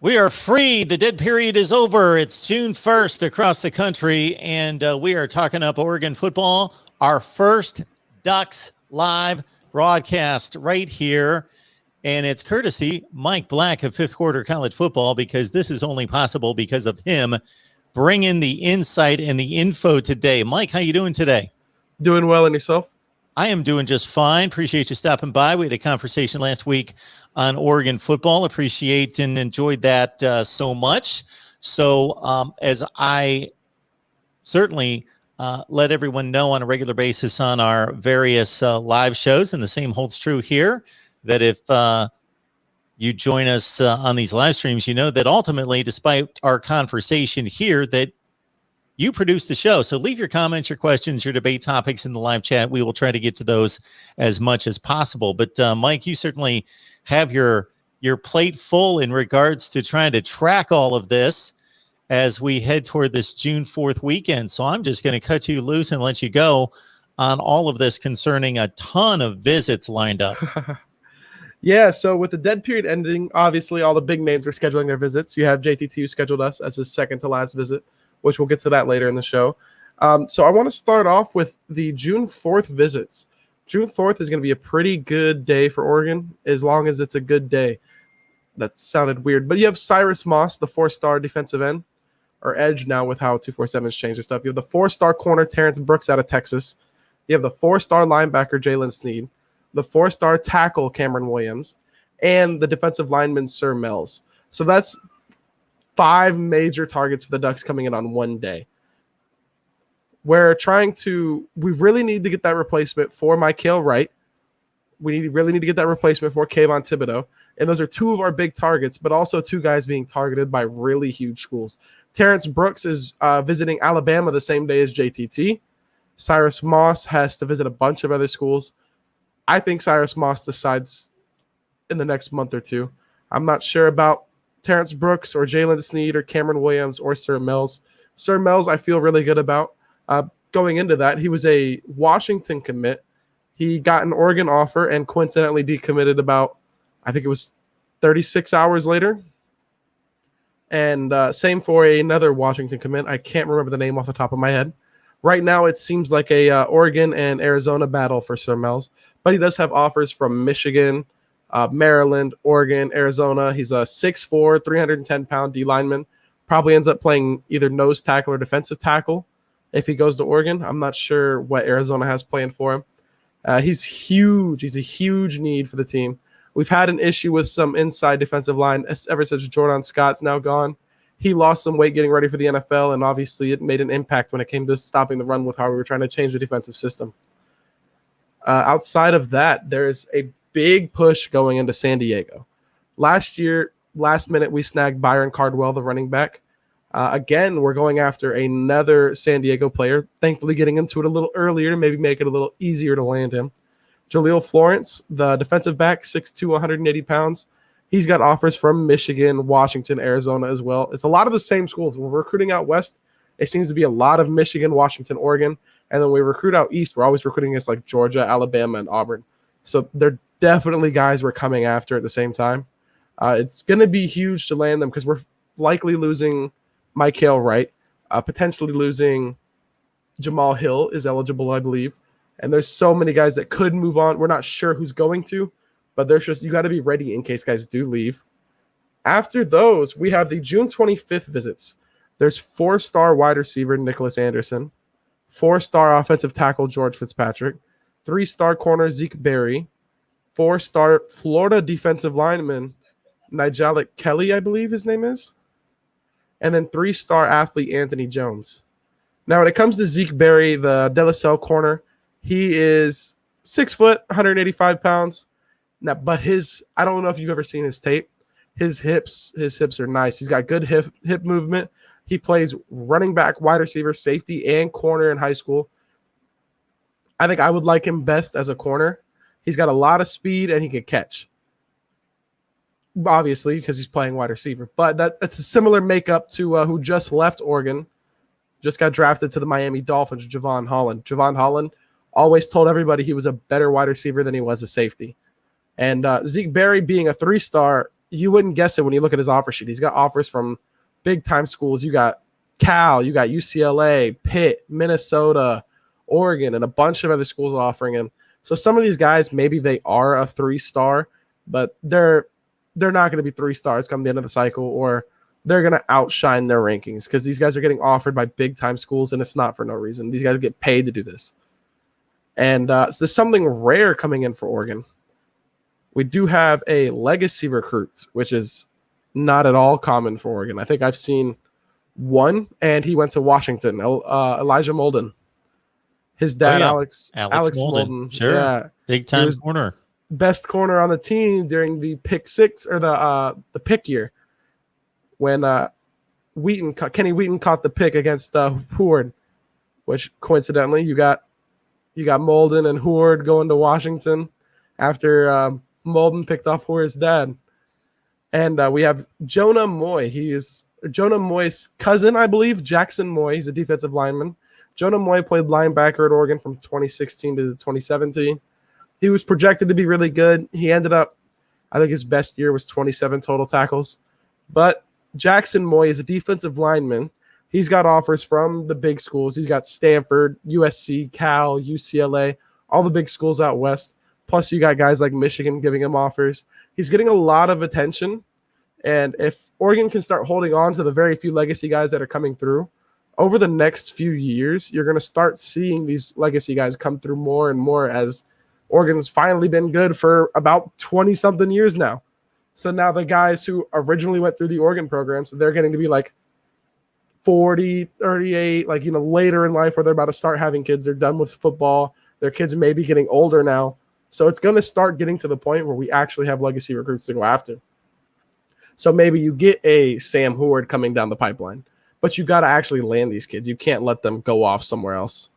We are free. The dead period is over. It's June 1st across the country, and we are talking up Oregon football. Our first Ducks live broadcast right here, and it's courtesy Mike Black of Fifth Quarter College Football, because this is only possible because of him bringing the insight and the info today. Mike, how you doing today? Doing well, and yourself? I am doing just fine. Appreciate you stopping by. We had a conversation last week on Oregon football. Appreciate and enjoyed that so much. So as I certainly let everyone know on a regular basis on our various live shows, and the same holds true here, that if you join us on these live streams, you know that ultimately, despite our conversation here, that you produce the show. So leave your comments, your questions, your debate topics in the live chat. We will try to get to those as much as possible. But Mike, you certainly have your plate full in regards to trying to track all of this as we head toward this June 4th weekend. So I'm just going to cut you loose and let you go on all of this concerning a ton of visits lined up. Yeah, so with the dead period ending, obviously all the big names are scheduling their visits. You have JTT, who scheduled us as his second to last visit, which we'll get to that later in the show. So I want to start off with the June 4th visits. June 4th is going to be a pretty good day for Oregon, as long as it's a good day. That sounded weird. But you have Cyrus Moss, the 4-star defensive end, or edge now with how 247's changed their stuff. You have the 4-star corner, Terrence Brooks out of Texas. You have the 4-star linebacker, Jalen Sneed. The 4-star tackle, Cameron Williams. And the defensive lineman, Sir Mells. So that's 5 major targets for the Ducks coming in on one day. We really need to get that replacement for Mykael Wright. We really need to get that replacement for Kayvon Thibodeau. And those are 2 of our big targets, but also 2 guys being targeted by really huge schools. Terrence Brooks is visiting Alabama the same day as JTT. Cyrus Moss has to visit a bunch of other schools. I think Cyrus Moss decides in the next month or 2. I'm not sure about Terrence Brooks or Jalen Sneed or Cameron Williams or Sir Mells. Sir Mells I feel really good about. Going into that, he was a Washington commit. He got an Oregon offer and coincidentally decommitted about, I think it was 36 hours later. And same for another Washington commit. I can't remember the name off the top of my head. Right now, it seems like a Oregon and Arizona battle for Sir Mells. But he does have offers from Michigan, Maryland, Oregon, Arizona. He's a 6'4", 310-pound D lineman. Probably ends up playing either nose tackle or defensive tackle if he goes to Oregon. I'm not sure what Arizona has planned for him. He's huge. He's a huge need for the team. We've had an issue with some inside defensive line ever since Jordan Scott's now gone. He lost some weight getting ready for the NFL, and obviously it made an impact when it came to stopping the run with how we were trying to change the defensive system. Outside of that, there's a big push going into San Diego. Last year, last minute, we snagged Byron Cardwell, the running back. Again, we're going after another San Diego player, thankfully getting into it a little earlier to maybe make it a little easier to land him. Jaleel Florence, the defensive back, 6'2", 180 pounds. He's got offers from Michigan, Washington, Arizona as well. It's a lot of the same schools. When we're recruiting out west, it seems to be a lot of Michigan, Washington, Oregon. And then we recruit out east, we're always recruiting against like Georgia, Alabama, and Auburn. So they're definitely guys we're coming after at the same time. It's going to be huge to land them because we're likely losing Mykael Wright, potentially losing Jamal Hill is eligible, I believe. And there's so many guys that could move on. We're not sure who's going to, but there's just, you got to be ready in case guys do leave. After those, we have the June 25th visits. There's 4-star wide receiver Nicholas Anderson, 4-star offensive tackle George Fitzpatrick, 3-star corner Zeke Berry, 4-star Florida defensive lineman Nigel Kelly, I believe his name is, and then 3-star athlete Anthony Jones. Now, when it comes to Zeke Berry, the De La Salle corner, he is 6 foot, 185 pounds. Now, but I don't know if you've ever seen his tape. His hips are nice. He's got good hip movement. He plays running back, wide receiver, safety, and corner in high school. I think I would like him best as a corner. He's got a lot of speed and he can catch. Obviously, because he's playing wide receiver. But that's a similar makeup to who just left Oregon. Just got drafted to the Miami Dolphins, Javon Holland. Javon Holland always told everybody he was a better wide receiver than he was a safety. And Zeke Berry being a 3-star you wouldn't guess it when you look at his offer sheet. He's got offers from big time schools. You got Cal, you got UCLA, Pitt, Minnesota, Oregon, and a bunch of other schools offering him. So some of these guys, maybe they are a 3-star, but they're not going to be 3 stars come the end of the cycle, or they're going to outshine their rankings because these guys are getting offered by big time schools, and it's not for no reason. These guys get paid to do this. And so there's something rare coming in for Oregon. We do have a legacy recruit, which is not at all common for Oregon. I think I've seen one, and he went to Washington, Elijah Molden. His dad, Alex Molden. Sure. Yeah. Big time corner. Best corner on the team during the pick 6 or the pick year when Kenny Wheaton caught the pick against Howard, which coincidentally you got Molden and Howard going to Washington after Molden picked off Howard's dad. And we have Jonah Moy. He is Jonah Moy's cousin, I believe, Jackson Moy. He's a defensive lineman. Jonah Moy played linebacker at Oregon from 2016 to 2017. He was projected to be really good. He ended up, I think his best year was 27 total tackles. But Jackson Moy is a defensive lineman. He's got offers from the big schools. He's got Stanford, USC, Cal, UCLA, all the big schools out west. Plus, you got guys like Michigan giving him offers. He's getting a lot of attention. And if Oregon can start holding on to the very few legacy guys that are coming through, over the next few years, you're going to start seeing these legacy guys come through more and more as Oregon's finally been good for about 20-something years now. So now the guys who originally went through the Oregon programs, they're getting to be like 40, 38, like, later in life where they're about to start having kids. They're done with football. Their kids may be getting older now. So it's going to start getting to the point where we actually have legacy recruits to go after. So maybe you get a Sam Howard coming down the pipeline, but you got to actually land these kids. You can't let them go off somewhere else.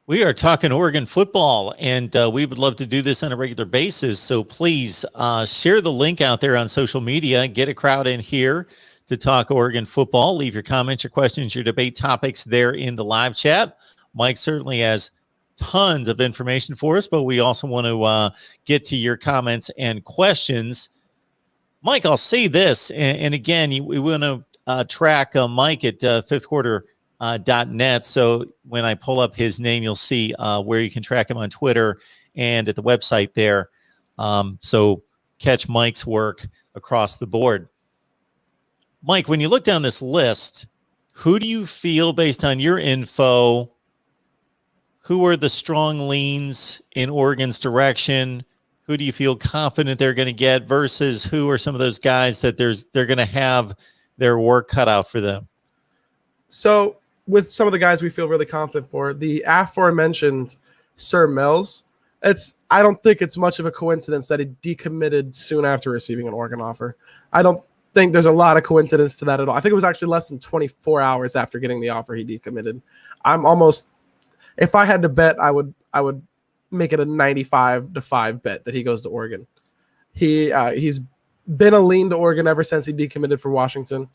We are talking Oregon football, and we would love to do this on a regular basis. So please share the link out there on social media. Get a crowd in here to talk Oregon football. Leave your comments, your questions, your debate topics there in the live chat. Mike certainly has tons of information for us, but we also want to get to your comments and questions. Mike, I'll say this, and again, we want to track Mike at fifthquarter.net. So when I pull up his name, you'll see where you can track him on Twitter and at the website there. So catch Mike's work across the board. Mike, when you look down this list, who do you feel, based on your info, who are the strong leans in Oregon's direction? Who do you feel confident they're going to get versus who are some of those guys that they're going to have their work cut out for them? So with some of the guys we feel really confident for, the aforementioned Sir Mells, I don't think it's much of a coincidence that he decommitted soon after receiving an Oregon offer. I don't think there's a lot of coincidence to that at all. I think it was actually less than 24 hours after getting the offer he decommitted. If I had to bet, I would make it a 95-5 bet that he goes to Oregon. He's been a lean to Oregon ever since he decommitted for Washington.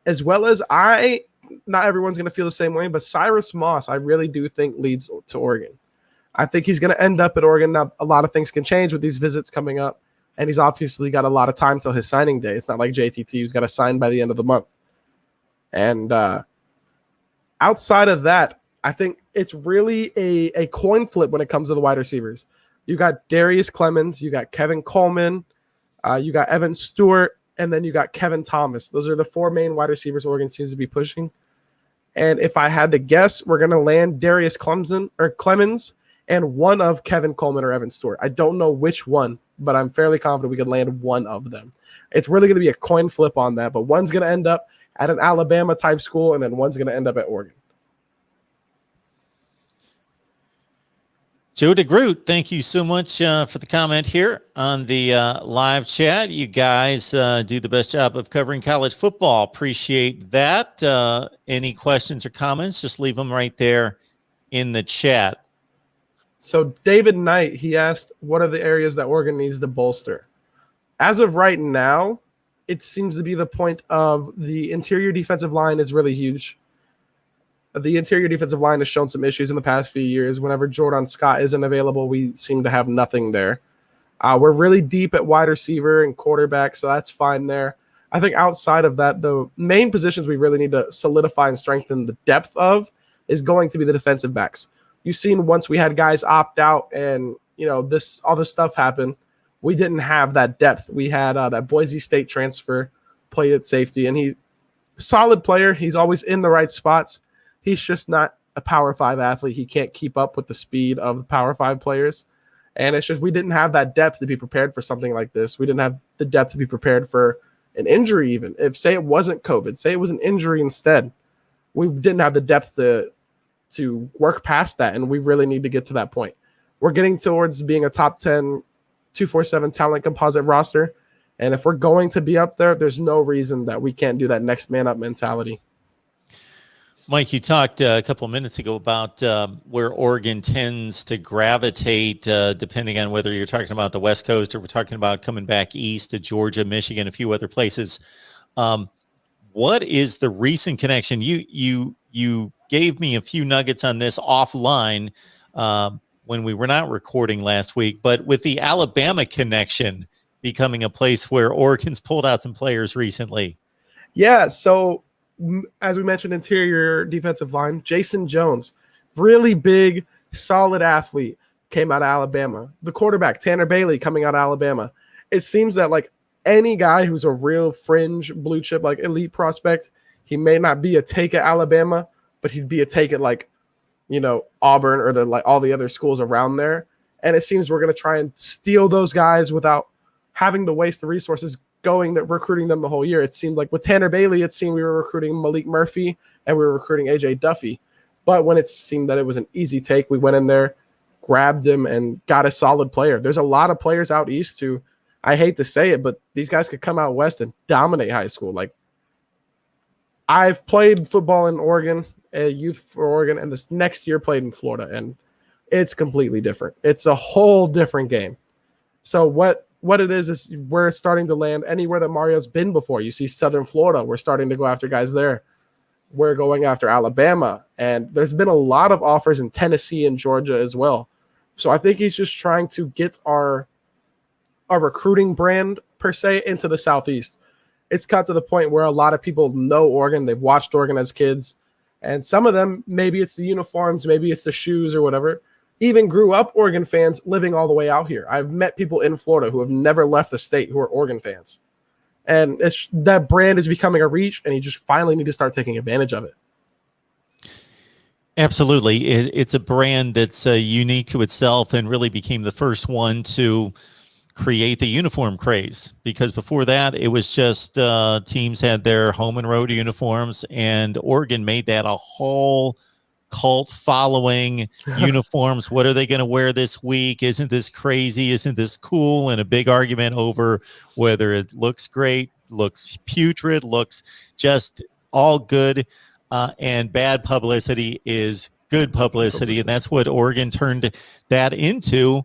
As well as not everyone's going to feel the same way, but Cyrus Moss, I really do think leads to Oregon. I think he's going to end up at Oregon. Now, a lot of things can change with these visits coming up, and he's obviously got a lot of time till his signing day. It's not like JTT, who's got to sign by the end of the month. And outside of that, I think it's really a coin flip when it comes to the wide receivers. You got Darius Clemens, you got Kevin Coleman, you got Evan Stewart, and then you got Kevin Thomas. Those are the 4 main wide receivers Oregon seems to be pushing. And if I had to guess, we're going to land Darius Clemens and one of Kevin Coleman or Evan Stewart. I don't know which one, but I'm fairly confident we could land one of them. It's really going to be a coin flip on that, but one's going to end up at an Alabama-type school, and then one's going to end up at Oregon. Joe DeGroot, thank you so much for the comment here on the live chat. You guys do the best job of covering college football. Appreciate that. Any questions or comments, just leave them right there in the chat. So David Knight, he asked, what are the areas that Oregon needs to bolster? As of right now, it seems to be the point of the interior defensive line is really huge. The interior defensive line has shown some issues in the past few years. Whenever Jordan Scott isn't available, we seem to have nothing there. We're really deep at wide receiver and quarterback, so that's fine there. I think outside of that, the main positions we really need to solidify and strengthen the depth of is going to be the defensive backs. You've seen once we had guys opt out and all this stuff happened, we didn't have that depth. We had that Boise State transfer played at safety, and he's a solid player. He's always in the right spots. He's just not a Power 5 athlete. He can't keep up with the speed of the Power 5 players. And it's just we didn't have that depth to be prepared for something like this. We didn't have the depth to be prepared for an injury even. If, say, it wasn't COVID, say it was an injury instead, we didn't have the depth to work past that, and we really need to get to that point. We're getting towards being a top 10 247 talent composite roster, and if we're going to be up there, there's no reason that we can't do that next man up mentality. Mike, you talked a couple of minutes ago about where Oregon tends to gravitate, depending on whether you're talking about the West Coast or we're talking about coming back east to Georgia, Michigan, a few other places. What is the recent connection? You gave me a few nuggets on this offline when we were not recording last week, but with the Alabama connection becoming a place where Oregon's pulled out some players recently. Yeah, so as we mentioned, interior defensive line, Jason Jones, really big, solid athlete, came out of Alabama. The quarterback, Tanner Bailey, coming out of Alabama. It seems that like any guy who's a real fringe blue chip, like elite prospect, he may not be a take at Alabama, but he'd be a take at like, Auburn or all the other schools around there. And it seems we're going to try and steal those guys without having to waste the resources recruiting them the whole year. It seemed like with Tanner Bailey, it seemed we were recruiting Malik Murphy and we were recruiting AJ Duffy. But when it seemed that it was an easy take, we went in there, grabbed him, and got a solid player. There's a lot of players out east who, I hate to say it, but these guys could come out west and dominate high school. Like, I've played football in Oregon, youth for Oregon, and this next year played in Florida, and it's completely different. It's a whole different game. So what it is we're starting to land anywhere that Mario's been before. You see Southern Florida, we're starting to go after guys there. We're going after Alabama, and there's been a lot of offers in Tennessee and Georgia as well. So I think he's just trying to get our recruiting brand, per se, into the Southeast. It's got to the point where a lot of people know Oregon. They've watched Oregon as kids. And some of them, maybe it's the uniforms, maybe it's the shoes or whatever, even grew up Oregon fans living all the way out here. I've met people in Florida who have never left the state who are Oregon fans. And that brand is becoming a reach, and you just finally need to start taking advantage of it. Absolutely. It's a brand that's unique to itself and really became the first one to create the uniform craze, because before that it was just teams had their home and road uniforms, and Oregon made that a whole cult following. Uniforms, what are they going to wear this week? Isn't this crazy? Isn't this cool? And a big argument over whether it looks great, looks putrid, looks just all good, and bad publicity is good publicity, and that's what Oregon turned that into.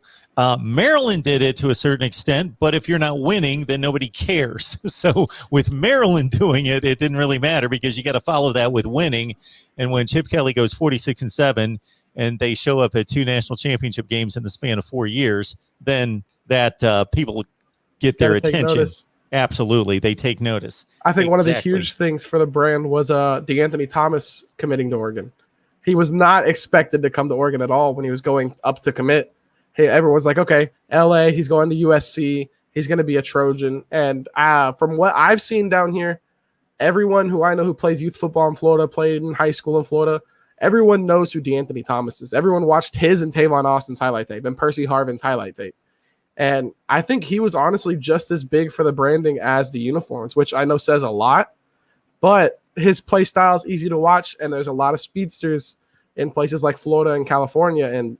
Maryland did it to a certain extent, but if you're not winning, then nobody cares. So with Maryland doing it, it didn't really matter because you got to follow that with winning. And when Chip Kelly goes 46-7 and they show up at 2 national championship games in the span of 4 years, then that people get their attention. Absolutely. They take notice. I think one of the huge things for the brand was DeAnthony Thomas committing to Oregon. He was not expected to come to Oregon at all when he was going up to commit. Hey, everyone's like, okay, LA, he's going to USC, he's going to be a Trojan. And from what I've seen down here, everyone who I know who plays youth football in Florida, played in high school in Florida, everyone knows who DeAnthony Thomas is. Everyone watched his and Tavon Austin's highlight tape and Percy Harvin's highlight tape. And I think he was honestly just as big for the branding as the uniforms, which I know says a lot. But his play style is easy to watch, and there's a lot of speedsters in places like Florida and California. And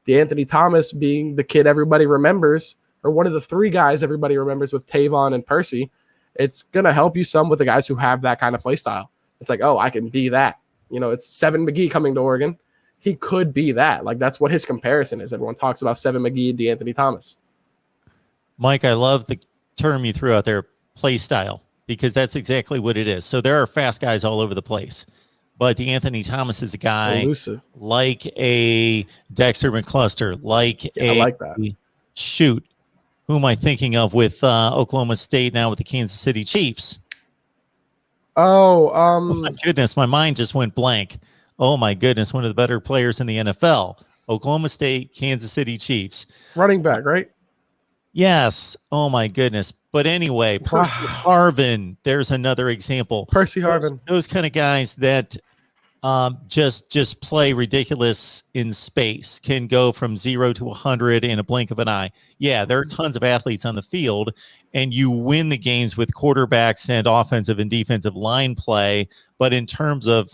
DeAnthony Thomas being the kid everybody remembers, or one of the 3 guys everybody remembers with Tavon and Percy, it's going to help you some with the guys who have that kind of play style. It's like, oh, I can be that. It's Seven McGee coming to Oregon. He could be that. Like, that's what his comparison is. Everyone talks about Seven McGee and DeAnthony Thomas. Mike, I love the term you threw out there, play style, because that's exactly what it is. So there are fast guys all over the place. But DeAnthony Thomas is a guy elusive, like a Dexter McCluster, like I like that. who am I thinking of with Oklahoma State now with the Kansas City Chiefs? Oh my goodness, my mind just went blank. Oh my goodness, one of the better players in the NFL. Oklahoma State, Kansas City Chiefs. Running back, right? Yes. Oh my goodness. But anyway, Percy Harvin, there's another example. Percy Harvin. Those kind of guys that just play ridiculous in space, can go from 0 to 100 in a blink of an eye. Yeah, there are tons of athletes on the field, and you win the games with quarterbacks and offensive and defensive line play. But in terms of,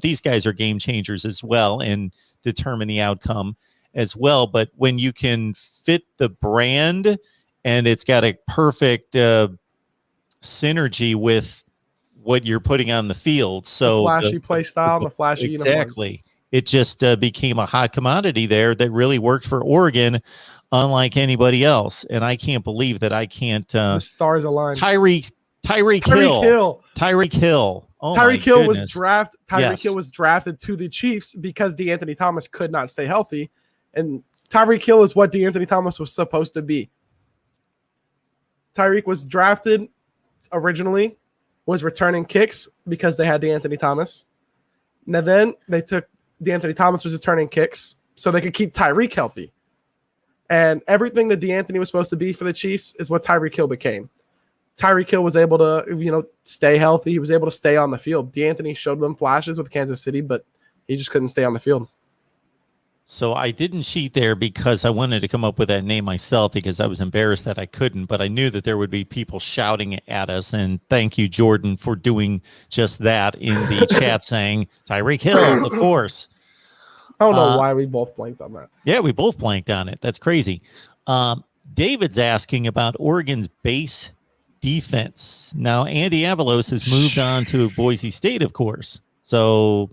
these guys are game changers as well and determine the outcome as well. But when you can fit the brand and it's got a perfect synergy with what you're putting on the field. So the flashy play style and the flashy exactly. uniforms. It just became a hot commodity there that really worked for Oregon, unlike anybody else. And I can't believe that I can't. The stars aligned. Tyreek Hill. Tyreek Hill. Oh, Tyreek Hill was drafted. Yes. Hill was drafted to the Chiefs because DeAnthony Thomas could not stay healthy, and Tyreek Hill is what DeAnthony Thomas was supposed to be. Tyreek was drafted originally, was returning kicks because they had DeAnthony Thomas. Now then they took DeAnthony Thomas was returning kicks so they could keep Tyreek healthy. And everything that DeAnthony was supposed to be for the Chiefs is what Tyreek Hill became. Tyreek Hill was able to, stay healthy. He was able to stay on the field. DeAnthony showed them flashes with Kansas City, but he just couldn't stay on the field. So I didn't cheat there because I wanted to come up with that name myself because I was embarrassed that I couldn't, but I knew that there would be people shouting at us. And thank you, Jordan, for doing just that in the chat saying Tyreek Hill, of course. I don't know why we both blanked on that. Yeah, we both blanked on it. That's crazy. David's asking about Oregon's base defense. Now, Andy Avalos has moved on to Boise State, of course. So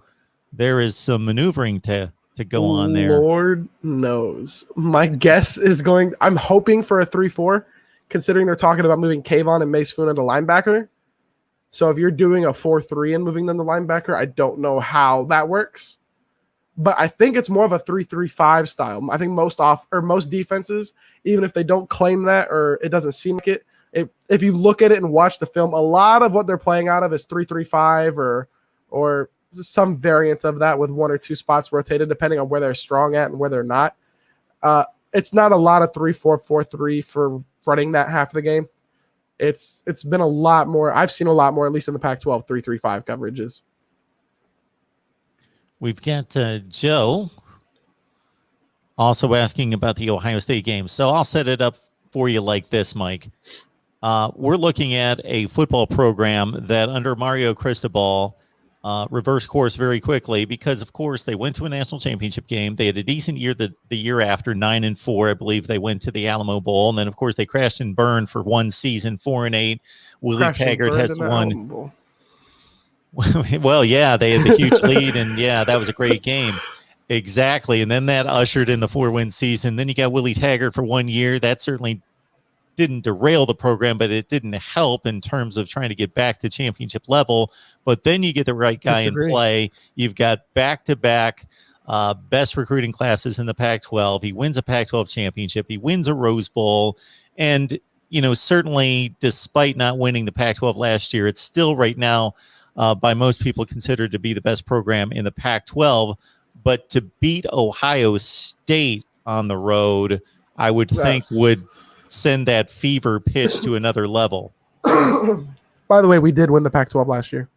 there is some maneuvering to go on there. Lord knows. My guess is I'm hoping for a 3-4, considering they're talking about moving Kayvon and Mace Funa to linebacker. So if you're doing a 4-3 and moving them to linebacker, I don't know how that works. But I think it's more of a 3-3-5 style. I think most defenses, even if they don't claim that or it doesn't seem like it, if you look at it and watch the film, a lot of what they're playing out of is 3-3-5 or some variant of that with one or two spots rotated depending on where they're strong at and where they're not. It's not a lot of 3-4-4-3 for running that half of the game. It's been a lot more. I've seen a lot more, at least in the Pac-12, 3-3-5 coverages. We've got Joe also asking about the Ohio State game. So I'll set it up for you like this, Mike. We're looking at a football program that under Mario Cristobal reversed course very quickly because, of course, they went to a national championship game. They had a decent year the year after, 9-4. I believe they went to the Alamo Bowl. And then, of course, they crashed and burned for one season, 4-8. Willie Taggart has the one. Well, yeah, they had the huge lead, and yeah, that was a great game. Exactly. And then that ushered in the 4-win season. Then you got Willie Taggart for 1 year. That certainly didn't derail the program, but it didn't help in terms of trying to get back to championship level. But then you get the right guy in play. You've got back-to-back best recruiting classes in the Pac-12. He wins a Pac-12 championship. He wins a Rose Bowl. And, certainly despite not winning the Pac-12 last year, it's still right now by most people considered to be the best program in the Pac-12. But to beat Ohio State on the road, I would think would send that fever pitch to another level. By the way, we did win the Pac-12 last year.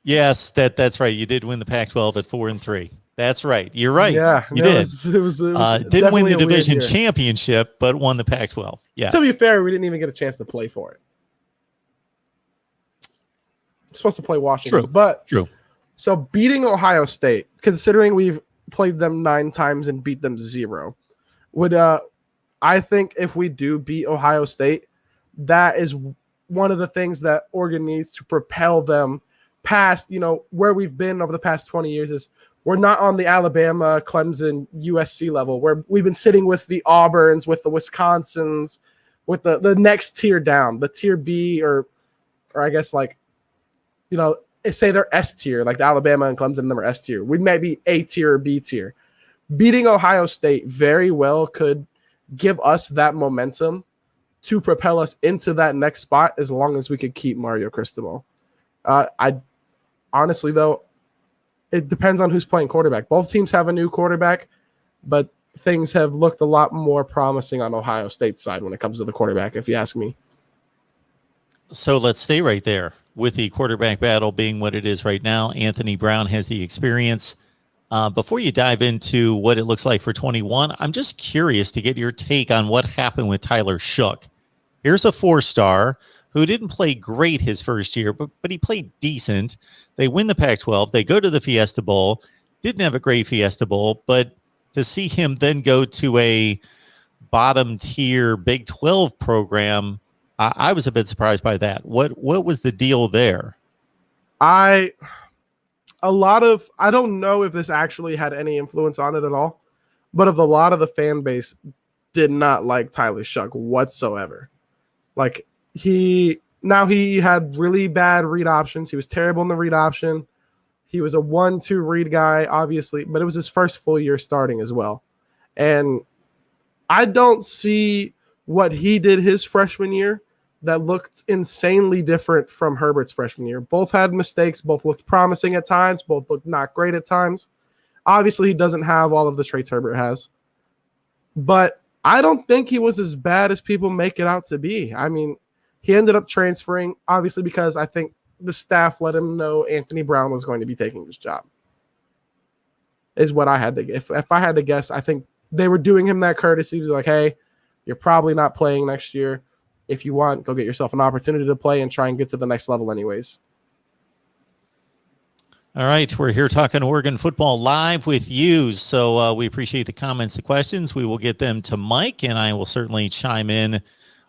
Yes, that's right. You did win the Pac-12 at 4-3. That's right. You're right. Yeah, you did. It was didn't win the division championship, but won the Pac-12. Yeah. To be fair, we didn't even get a chance to play for it. We're supposed to play Washington, True. So beating Ohio State, considering we've played them 9 times and beat them 0, would I think if we do beat Ohio State, that is one of the things that Oregon needs to propel them past, where we've been over the past 20 years is we're not on the Alabama, Clemson, USC level where we've been sitting with the Auburns, with the Wisconsins, with the next tier down, the tier B or I guess say they're S tier, like the Alabama and Clemson, them are S tier. We might be A tier or B tier. Beating Ohio State very well could give us that momentum to propel us into that next spot as long as we could keep Mario Cristobal. I honestly, though, it depends on who's playing quarterback. Both teams have a new quarterback, but things have looked a lot more promising on Ohio State's side when it comes to the quarterback, if you ask me. So let's stay right there with the quarterback battle being what it is right now. Anthony Brown has the experience. Before you dive into what it looks like for 21, I'm just curious to get your take on what happened with Tyler Shook. Here's a 4-star who didn't play great his first year, but he played decent. They win the Pac-12. They go to the Fiesta Bowl. Didn't have a great Fiesta Bowl, but to see him then go to a bottom-tier Big 12 program, I was a bit surprised by that. What was the deal there? I don't know if this actually had any influence on it at all, but a lot of the fan base did not like Tyler Shook whatsoever. Like he had really bad read options. He was terrible in the read option. He was a 1-2 read guy, obviously, but it was his first full year starting as well. And I don't see what he did his freshman year that looked insanely different from Herbert's freshman year. Both had mistakes, both looked promising at times, both looked not great at times. Obviously, he doesn't have all of the traits Herbert has. But I don't think he was as bad as people make it out to be. I mean, he ended up transferring, obviously, because I think the staff let him know Anthony Brown was going to be taking his job. Is what I had to guess. If I had to guess, I think they were doing him that courtesy. He was like, hey, you're probably not playing next year. If you want, go get yourself an opportunity to play and try and get to the next level anyways. All right, we're here talking Oregon football live with you. So we appreciate the comments, the questions. We will get them to Mike, and I will certainly chime in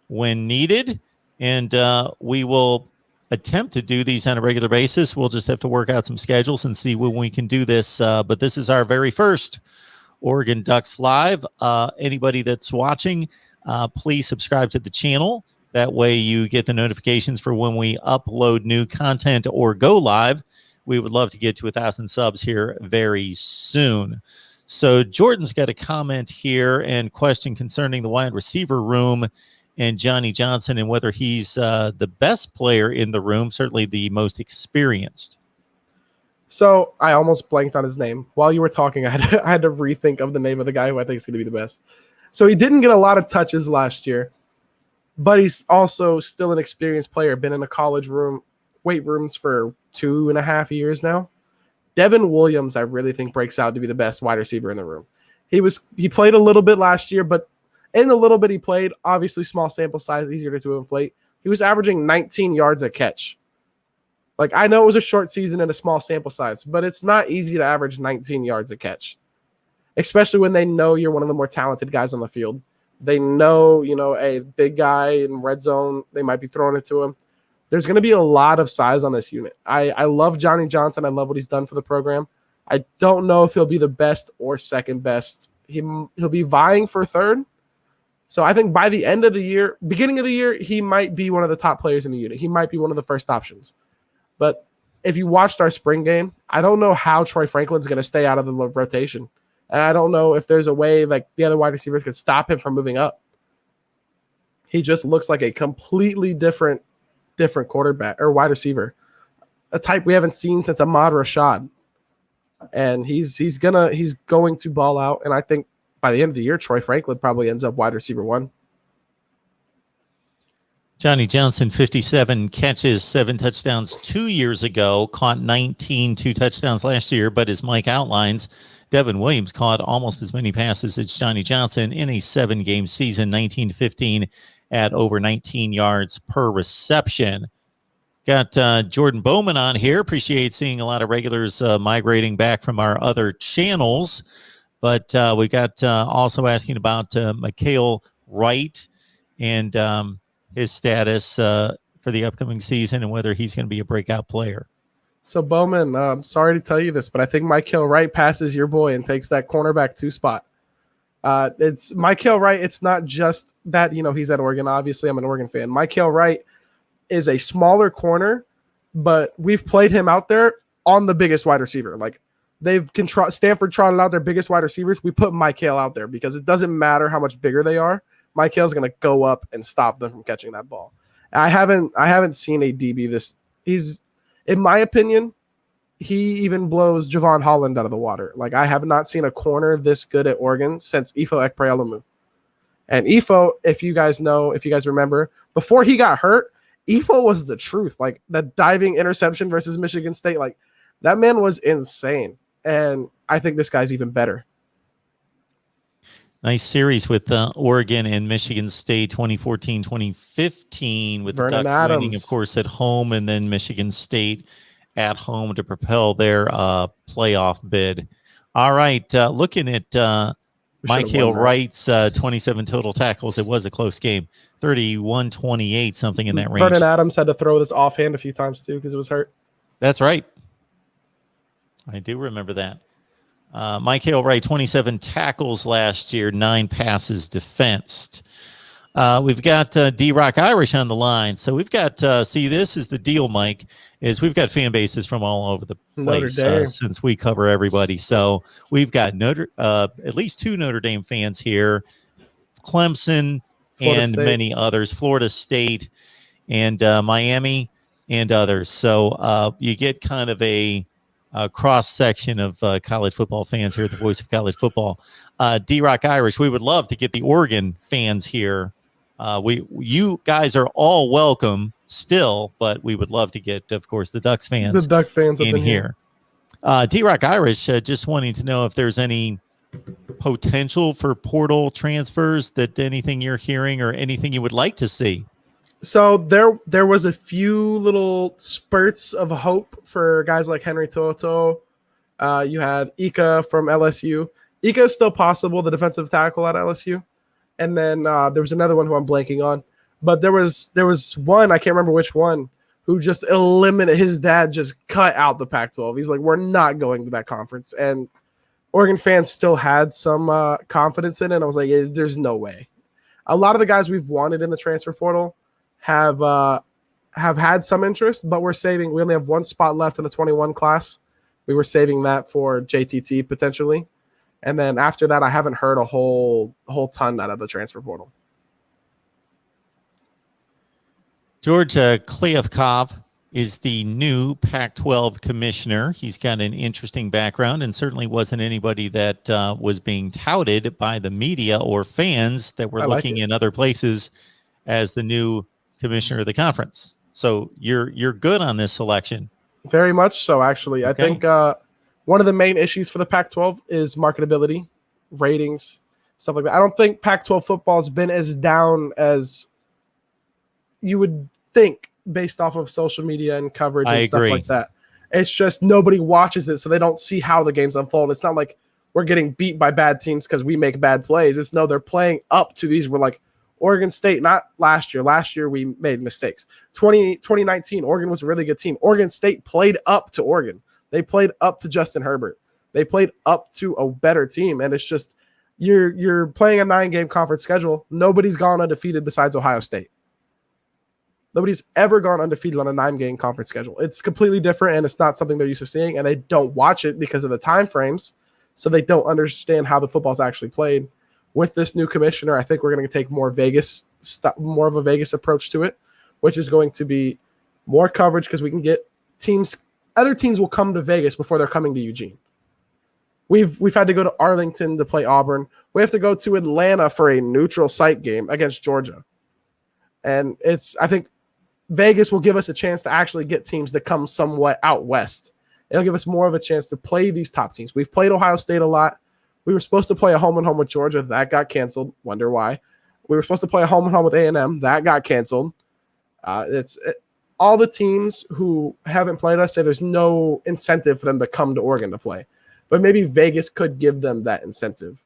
when needed. And we will attempt to do these on a regular basis. We'll just have to work out some schedules and see when we can do this. But this is our very first Oregon Ducks Live. Anybody that's watching, please subscribe to the channel. That way you get the notifications for when we upload new content or go live. We would love to get to 1,000 subs here very soon. So Jordan's got a comment here and question concerning the wide receiver room and Johnny Johnson and whether he's the best player in the room, certainly the most experienced. So I almost blanked on his name. While you were talking, I had to rethink of the name of the guy who I think is going to be the best. So he didn't get a lot of touches last year, but he's also still an experienced player, been in a college room, weight rooms for 2.5 years now. Devin Williams, I really think, breaks out to be the best wide receiver in the room. He played a little bit last year, but in the little bit he played, obviously small sample size, easier to inflate. He was averaging 19 yards a catch. Like, I know it was a short season and a small sample size, but it's not easy to average 19 yards a catch, especially when they know you're one of the more talented guys on the field. They know, a big guy in red zone, they might be throwing it to him. There's going to be a lot of size on this unit. I love Johnny Johnson. I love what he's done for the program. I don't know if he'll be the best or second best. He'll be vying for third. So I think by the end of the year, beginning of the year, he might be one of the top players in the unit. He might be one of the first options. But if you watched our spring game, I don't know how Troy Franklin's going to stay out of the rotation. And I don't know if there's a way like the other wide receivers could stop him from moving up. He just looks like a completely different quarterback or wide receiver, a type we haven't seen since Ahmad Rashad. And he's going to ball out. And I think by the end of the year, Troy Franklin probably ends up wide receiver 1. Johnny Johnson, 57 catches, 7 touchdowns 2 years ago, caught 19, 2 touchdowns last year. But as Mike outlines, Devin Williams caught almost as many passes as Johnny Johnson in a 7-game season, 19-15 at over 19 yards per reception. Got Jordan Bowman on here. Appreciate seeing a lot of regulars migrating back from our other channels. But we got also asking about Mikael Wright and his status for the upcoming season and whether he's going to be a breakout player. So Bowman, I'm sorry to tell you this, but I think Mikael Wright passes your boy and takes that cornerback 2 spot. It's Mikael Wright. It's not just that, he's at Oregon. Obviously, I'm an Oregon fan. Mikael Wright is a smaller corner, but we've played him out there on the biggest wide receiver. Like, Stanford trotted out their biggest wide receivers. We put Michael out there because it doesn't matter how much bigger they are. Michael's going to go up and stop them from catching that ball. I haven't seen a DB he's, in my opinion, he even blows Javon Holland out of the water. Like, I have not seen a corner this good at Oregon since Ifo Ekpealamu. And Ifo, if you guys remember, before he got hurt, Ifo was the truth. Like, that diving interception versus Michigan State, like, that man was insane. And I think this guy's even better. Nice series with Oregon and Michigan State, 2014-2015, with Vernon the Ducks Adams winning, of course, at home, and then Michigan State at home to propel their playoff bid. All right, looking at Michael Wright's 27 total tackles, it was a close game, 31-28, something in that range. Vernon Adams had to throw this offhand a few times, too, because it was hurt. That's right. I do remember that. Michael Wright, 27 tackles last year, 9 passes defensed. We've got D-Rock Irish on the line. So we've got, this is the deal, Mike, is we've got fan bases from all over the place since we cover everybody. So we've got at least 2 Notre Dame fans here, Clemson, and many others, Florida State, and Miami, and others. So you get kind of a cross section of college football fans here at the Voice of College Football. D-Rock Irish, we would love to get the Oregon fans here. You guys are all welcome still, but we would love to get, of course, the Ducks fans, in here. D-Rock Irish, just wanting to know if there's any potential for portal transfers, that anything you're hearing or anything you would like to see. So there was a few little spurts of hope for guys like Henry Toto. You had Ika from LSU. Ika is still possible, the defensive tackle at LSU. And then there was another one who I'm blanking on. But there was one, I can't remember which one, who just eliminated, his dad just cut out the Pac-12. He's like, we're not going to that conference. And Oregon fans still had some confidence in it. And I was like, there's no way. A lot of the guys we've wanted in the transfer portal have had some interest, but we only have 1 spot left in the 21 class. We were saving that for JTT potentially. And then after that, I haven't heard a whole ton out of the transfer portal. George Kliavkov is the new Pac-12 commissioner. He's got an interesting background and certainly wasn't anybody that was being touted by the media or fans that were looking in other places as the new commissioner of the conference. So you're good on this selection. Very much so, actually. Okay. I think one of the main issues for the Pac-12 is marketability, ratings, stuff like that. I don't think Pac-12 football has been as down as you would think based off of social media and coverage and stuff like that. It's just nobody watches it, so they don't see how the games unfold. It's not like we're getting beat by bad teams because we make bad plays. It's no, they're playing up to these. We're like, Oregon State, not last year. Last year we made mistakes. 2019, Oregon was a really good team. Oregon State played up to Oregon. They played up to Justin Herbert. They played up to a better team. And it's just you're playing a 9-game conference schedule. Nobody's gone undefeated besides Ohio State. Nobody's ever gone undefeated on a 9-game conference schedule. It's completely different, and it's not something they're used to seeing, and they don't watch it because of the time frames, so they don't understand how the football's actually played. With this new commissioner, I think we're going to take more of a Vegas approach to it, which is going to be more coverage because we can get other teams will come to Vegas before they're coming to Eugene. We've had to go to Arlington to play Auburn. We have to go to Atlanta for a neutral site game against Georgia. And I think Vegas will give us a chance to actually get teams that come somewhat out west. It'll give us more of a chance to play these top teams. We've played Ohio State a lot. We were supposed to play a home-and-home with Georgia. That got canceled. Wonder why. We were supposed to play a home-and-home with A&M. That got canceled. All the teams who haven't played us say there's no incentive for them to come to Oregon to play. But maybe Vegas could give them that incentive.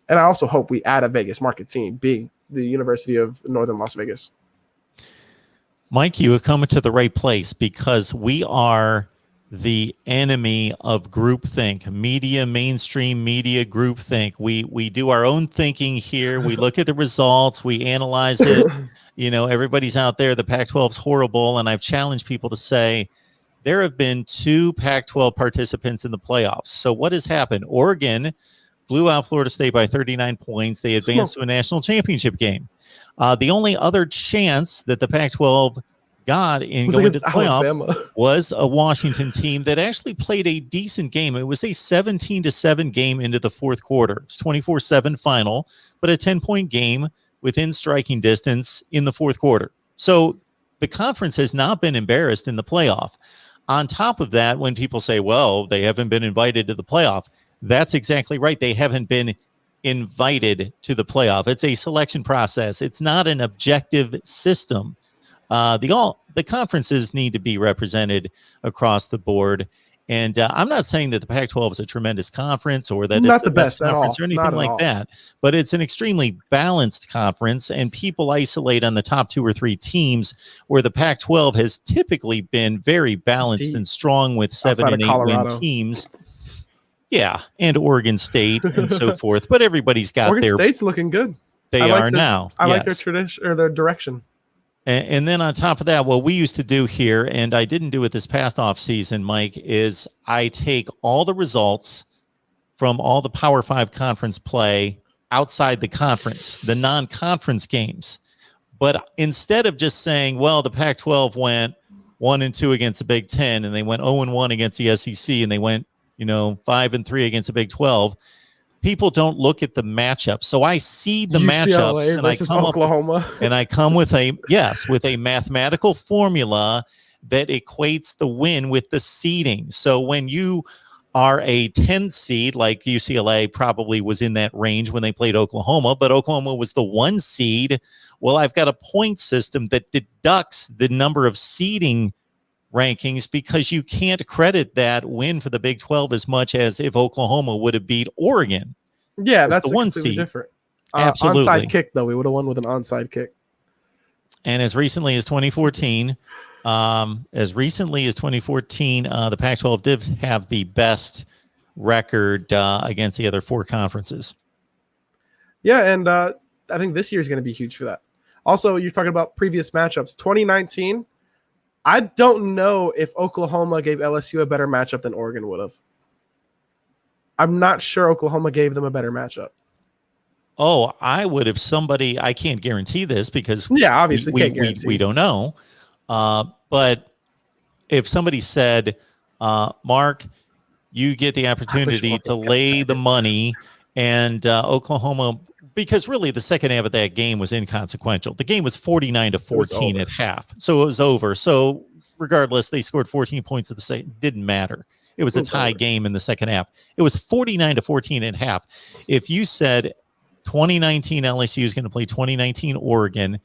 And I also hope we add a Vegas market team, being the University of Northern Las Vegas. Mike, you have come to the right place because we are the enemy of groupthink, mainstream media groupthink. We do our own thinking here. We look at the results. We analyze it. Everybody's out there. The Pac-12 is horrible. And I've challenged people to say, there have been 2 Pac-12 participants in the playoffs. So what has happened? Oregon blew out Florida State by 39 points. They advanced to a national championship game. The only other chance that the Pac-12 got in going to the playoff was a Washington team that actually played a decent game. It was a 17-7 game into the fourth quarter. It's 24-7 final, but a 10-point game within striking distance in the fourth quarter. So the conference has not been embarrassed in the playoff. On top of that, when people say, well, they haven't been invited to the playoff, that's exactly right. They haven't been invited to the playoff. It's a selection process. It's not an objective system. The conferences need to be represented across the board. And I'm not saying that the Pac-12 is a tremendous conference or that not it's the best conference or anything like that, but it's an extremely balanced conference, and people isolate on the top 2 or 3 teams, where the Pac-12 has typically been very balanced and strong with 7 and 8 win teams. Yeah, and Oregon State and so forth. But everybody's got Oregon State's looking good. They are now. I like their tradition or their direction. And then on top of that, what we used to do here, and I didn't do it this past off season, Mike, is I take all the results from all the Power 5 conference play outside the conference, the non-conference games. But instead of just saying, well, the Pac-12 went 1-2 against the Big Ten, and they went 0-1 against the SEC, and they went 5-3 against the Big 12. People don't look at the matchup. So I see the matchups and I come Oklahoma. And I come with a mathematical formula that equates the win with the seeding. So when you are a 10 seed, like UCLA probably was in that range when they played Oklahoma, but Oklahoma was the 1 seed. Well, I've got a point system that deducts the number of seeding rankings, because you can't credit that win for the Big 12 as much as if Oklahoma would have beat Oregon. Yeah, that's the 1 seed. Different. Absolutely. Onside kick, though. We would have won with an onside kick. And as recently as 2014, the Pac-12 did have the best record against the other 4 conferences. Yeah, and I think this year is going to be huge for that. Also, you're talking about previous matchups. 2019, I don't know if Oklahoma gave LSU a better matchup than Oregon would have. I'm not sure Oklahoma gave them a better matchup. Oh, I would if somebody, I can't guarantee this because obviously we don't know. But if somebody said, Mark, you get the opportunity to lay the money, and Oklahoma, because really the second half of that game was inconsequential. The game was 49-14 at half. So it was over. So regardless, they scored 14 points at the second. Didn't matter. It was a tie game in the second half. It was 49-14 at half. If you said 2019 LSU is going to play 2019 Oregon,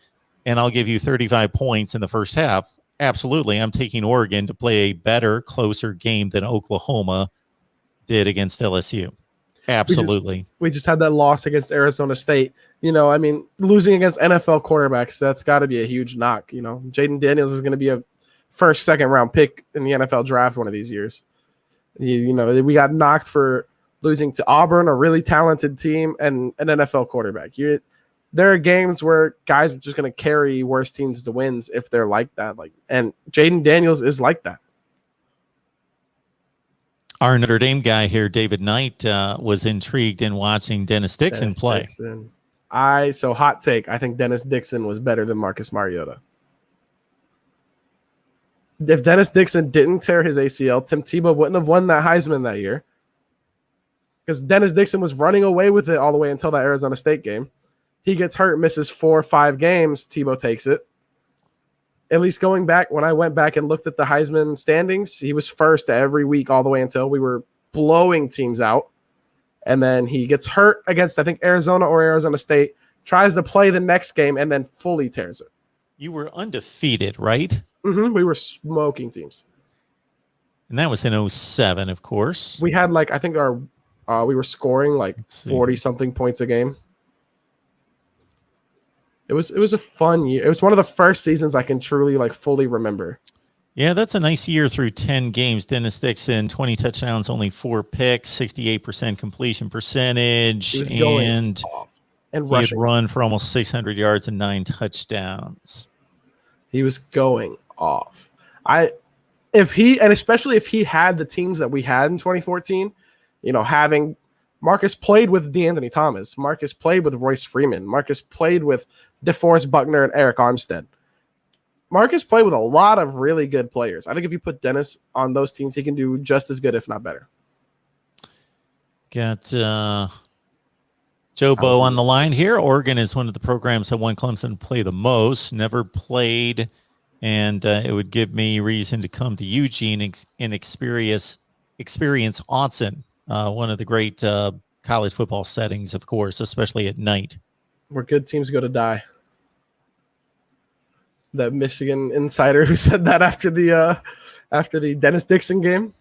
and I'll give you 35 points in the first half, absolutely. I'm taking Oregon to play a better, closer game than Oklahoma did against LSU. Absolutely. We just had that loss against Arizona State. Losing against NFL quarterbacks, that's got to be a huge knock. Jaden Daniels is going to be a first, second round pick in the NFL draft one of these years. We got knocked for losing to Auburn, a really talented team, and an NFL quarterback. There are games where guys are just going to carry worse teams to wins if they're like that. And Jaden Daniels is like that. Our Notre Dame guy here, David Knight, was intrigued in watching Dennis Dixon play. Hot take. I think Dennis Dixon was better than Marcus Mariota. If Dennis Dixon didn't tear his ACL, Tim Tebow wouldn't have won that Heisman that year. Because Dennis Dixon was running away with it all the way until that Arizona State game. He gets hurt, misses 4 or 5 games. Tebow takes it. At least going back, when I went back and looked at the Heisman standings, he was first every week all the way until we were blowing teams out. And then he gets hurt against, I think, Arizona or Arizona State, tries to play the next game, and then fully tears it. You were undefeated, right? Mm-hmm. We were smoking teams. And that was in 2007, of course. We had, I think we were scoring 40-something points a game. It was a fun year. It was one of the first seasons I can truly fully remember. Yeah, that's a nice year through 10 games. Dennis Dixon, 20 touchdowns, only 4 picks, 68% completion percentage. He was going off. And he had run for almost 600 yards and 9 touchdowns. He was going off. especially if he had the teams that we had in 2014, having Marcus played with DeAnthony Thomas, Marcus played with Royce Freeman, Marcus played with DeForest Buckner and Eric Armstead. Marcus played with a lot of really good players. I think if you put Dennis on those teams, he can do just as good, if not better. Got Joe Bo on the line here. Oregon is one of the programs that won Clemson to play the most. Never played, and it would give me reason to come to Eugene and experience Autzen, one of the great college football settings, of course, especially at night. Where good teams go to die. That Michigan insider who said that after the Dennis Dixon game.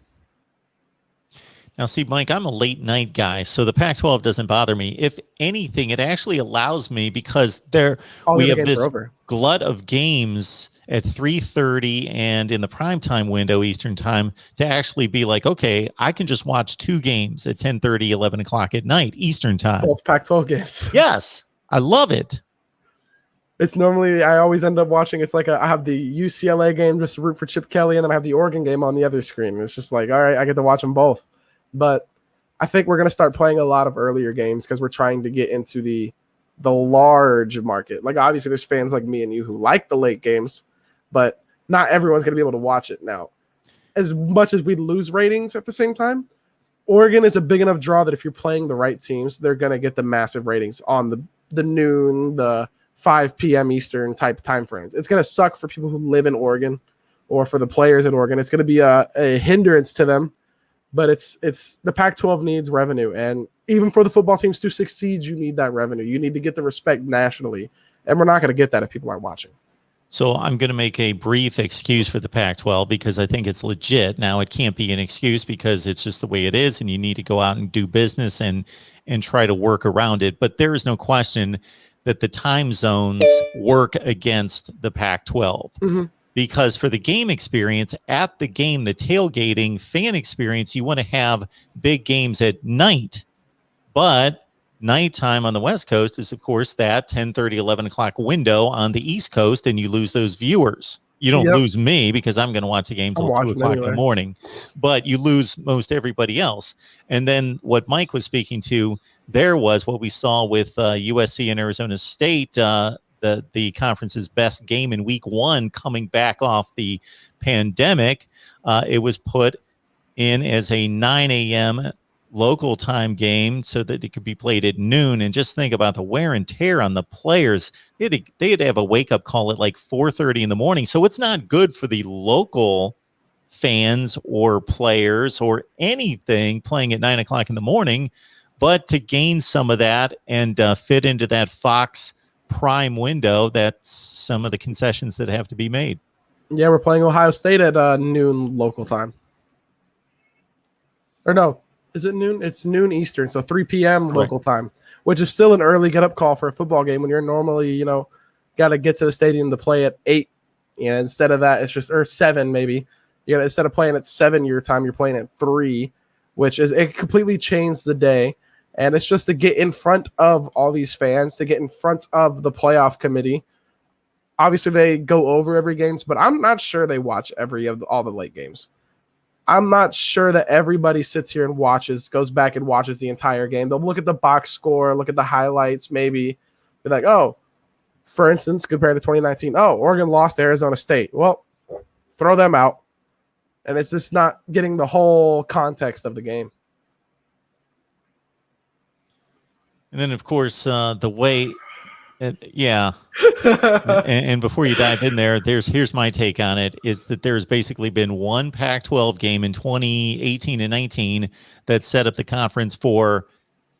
Now, see, Mike, I'm a late night guy, so the Pac-12 doesn't bother me. If anything, it actually allows me, because we have this glut of games at 3:30 and in the primetime window Eastern time, to actually be like, okay, I can just watch 2 games at 10:30, 11 o'clock at night Eastern time. Both Pac-12 games. Yes, I love it. It's normally, I always end up watching, it's like I have the UCLA game just to root for Chip Kelly, and then I have the Oregon game on the other screen. It's just like, all right, I get to watch them both. But I think we're going to start playing a lot of earlier games because we're trying to get into the large market. Like, obviously, there's fans like me and you who like the late games, but not everyone's going to be able to watch it now. As much as we lose ratings at the same time, Oregon is a big enough draw that if you're playing the right teams, they're going to get the massive ratings on the noon, the 5 p.m. Eastern type time frames. It's going to suck for people who live in Oregon or for the players in Oregon. It's going to be a hindrance to them. But it's the Pac-12 needs revenue, and even for the football teams to succeed, you need that revenue. You need to get the respect nationally, and we're not going to get that if people aren't watching. So I'm going to make a brief excuse for the Pac-12 because I think it's legit. Now, it can't be an excuse because it's just the way it is, and you need to go out and do business and try to work around it. But there is no question that the time zones work against the Pac-12. Mm-hmm. Because for the game experience at the game, the tailgating fan experience, you want to have big games at night. But nighttime on the West Coast is, of course, that 10:30, 11 o'clock window on the East Coast, and you lose those viewers. You don't lose me because I'm going to watch the game till 2 o'clock in the morning. But you lose most everybody else. And then what Mike was speaking to there was what we saw with USC and Arizona State, the conference's best game in week 1 coming back off the pandemic. It was put in as a 9 a.m. local time game so that it could be played at noon. And just think about the wear and tear on the players. They had to have a wake-up call at like 4:30 in the morning. So it's not good for the local fans or players or anything playing at 9 o'clock in the morning. But to gain some of that and fit into that Fox prime window, that's some of the concessions that have to be made. Yeah, we're playing Ohio State at noon local time. Or no, is it noon? It's noon Eastern, so 3 p.m. local time, which is still an early get-up call for a football game when you're normally, got to get to the stadium to play at 8. Instead of that, it's just, or 7 maybe. Instead of playing at 7 your time, you're playing at 3, which is, it completely changed the day. And it's just to get in front of all these fans, to get in front of the playoff committee. Obviously, they go over every games, but I'm not sure they watch all the late games. I'm not sure that everybody sits here and goes back and watches the entire game. They'll look at the box score, look at the highlights, maybe be like, oh, for instance, compared to 2019, Oregon lost to Arizona State. Well, throw them out. And it's just not getting the whole context of the game. And then, of course, the way, and before you dive in there, here's my take on it, is that there's basically been one Pac-12 game in 2018 and 19 that set up the conference for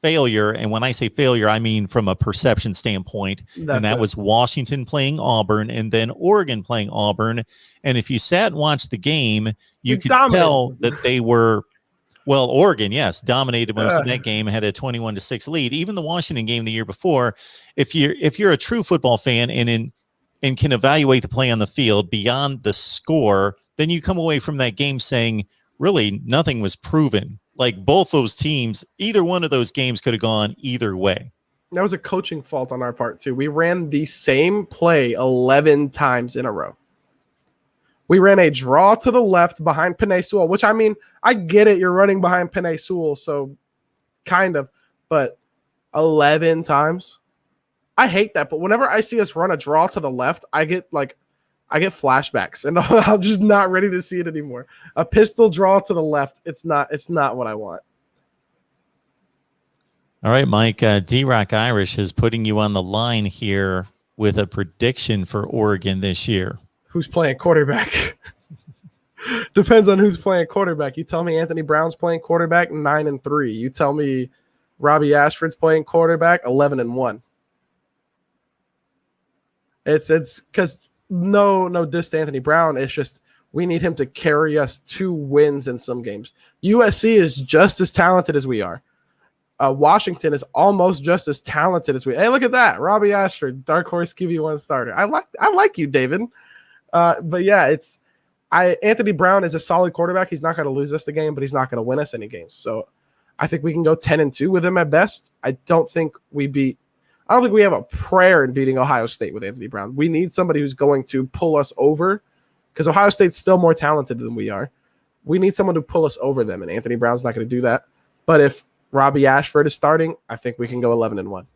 failure. And when I say failure, I mean from a perception standpoint. That was Washington playing Auburn and then Oregon playing Auburn. And if you sat and watched the game, you could tell that they were... Well, Oregon, yes, dominated most of that game, had a 21-6 lead. Even the Washington game the year before, if you're a true football fan and can evaluate the play on the field beyond the score, then you come away from that game saying, really, nothing was proven. Like both those teams, either one of those games could have gone either way. That was a coaching fault on our part, too. We ran the same play 11 times in a row. We ran a draw to the left behind Penei Sewell, which, I mean, I get it. You're running behind Penei Sewell, so kind of, but 11 times. I hate that, but whenever I see us run a draw to the left, I get flashbacks, and I'm just not ready to see it anymore. A pistol draw to the left, it's not what I want. All right, Mike, D-Rock Irish is putting you on the line here with a prediction for Oregon this year. Who's playing quarterback? Depends on who's playing quarterback. You tell me Anthony Brown's playing quarterback, 9-3. You tell me Robbie Ashford's playing quarterback, 11-1. It's because no diss to Anthony Brown. It's just we need him to carry us 2 wins in some games. USC is just as talented as we are. Washington is almost just as talented as we. Hey, look at that, Robbie Ashford, dark horse QB1 starter. I like you, David. But yeah, Anthony Brown is a solid quarterback. He's not going to lose us the game, but he's not going to win us any games. So I think we can go 10-2 with him at best. I don't think we have a prayer in beating Ohio State with Anthony Brown. We need somebody who's going to pull us over because Ohio State's still more talented than we are. We need someone to pull us over them, and Anthony Brown's not going to do that. But if Robbie Ashford is starting, I think we can go 11-1.